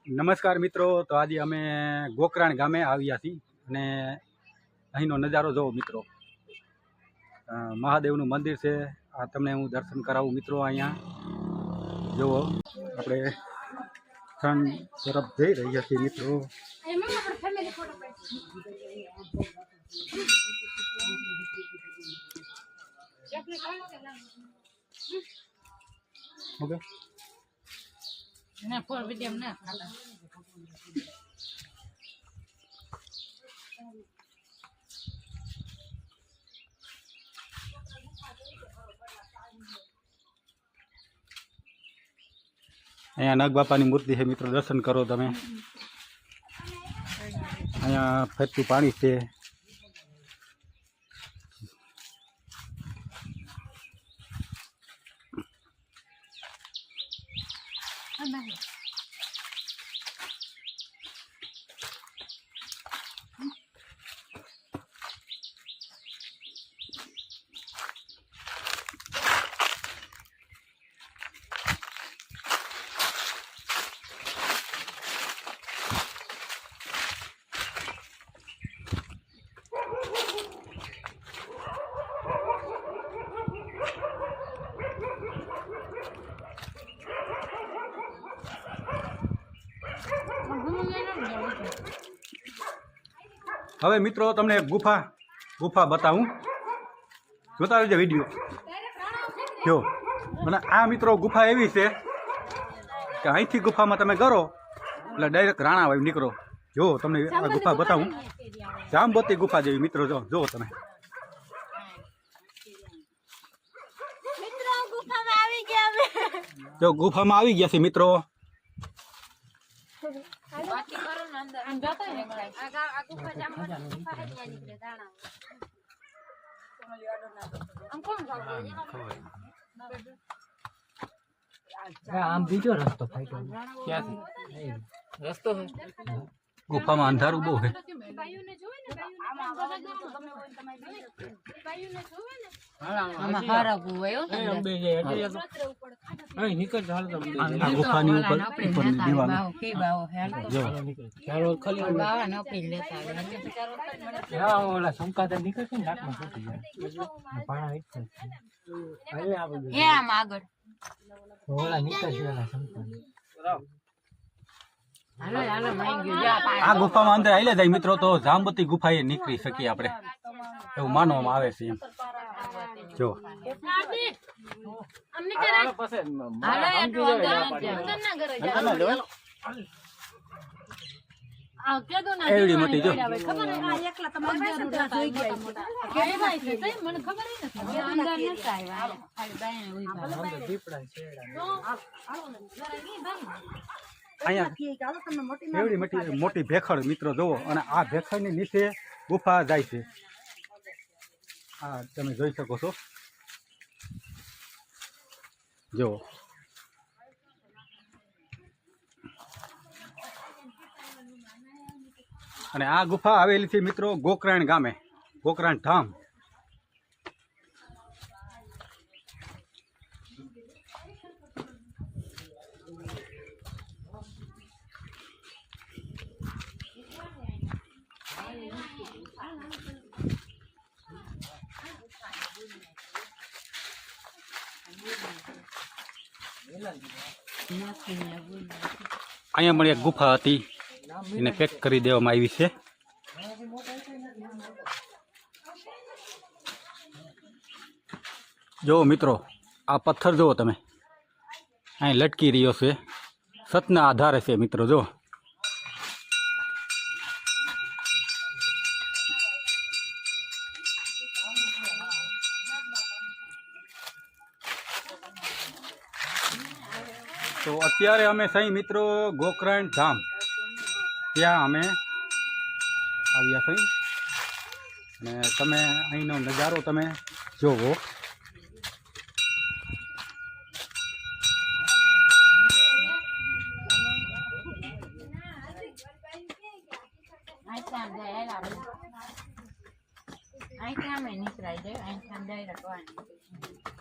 નમસ્કાર મિત્રો, તો આજે અમે ગોકરાણ ગામે આવ્યા છીએ અને અહીંનો નજારો જોવો મિત્રો. મહાદેવનું મંદિર છે. આ તમને હું દર્શન કરાવું મિત્રો. અહીંયા જુઓ, આપણે ત્રણ તરફ જઈ રહ્યા છીએ મિત્રો. ઓકે ના ફોર વિડિયમ ના ખાતા અહીંયા નાગ બાપાની મૂર્તિ છે મિત્રો, દર્શન કરો તમે. અહીંયા ફરતું પાણી છે. હવે મિત્રો તમને એક ગુફા બતાવું, જોતા રહેજો વિડીયો. જો, અને આ મિત્રો ગુફા એવી છે કે અહીંથી ગુફામાં તમે કરો એટલે ડાયરેક્ટ રાણા વાવી નીકળો. જો તમને આ ગુફા બતાવું, જાંબોતી ગુફા જેવી મિત્રો. જો તમે જો ગુફામાં આવી ગયા છે મિત્રો. આમ બીજો રસ્તો ક્યાંથી રસ્તો ગુફામાં અંધારું બહુ છે. ગુફાની ઉપર આ ગુફામાં અંદર આવેલા જાય મિત્રો તો જાંબતી ગુફા એ નીકળી શકીએ આપણે, એવું માનવામાં આવે છે. જો એવડી મોટી જો અહીંયા એવડી મોટી ભેખડ મિત્રો જોવો. અને આ ભેખડની નીચે ગુફા જાય છે. આ તમે જોઈ શકો છો. જુઓ, અને આ ગુફા આવેલી છે મિત્રો ગોકરાણ ગામે, ગોકરાણ ધામ. અહીંયા મળી એક ગુફા હતી, એને પેક કરી દેવામાં આવી છે. જુઓ મિત્રો, આ પથ્થર જુઓ તમે, અહીં લટકી રહ્યો છે, સતના આધારે છે મિત્રો. જો તો અત્યારે અમે સહી મિત્રો ગોકરાણ ધામ ત્યાં અમે આવ્યા સહી. અને તમે અહીંનો નજારો તમે જોવો. અહીં નીકળાઈ જાય, અહીં ડાયરેક્ટ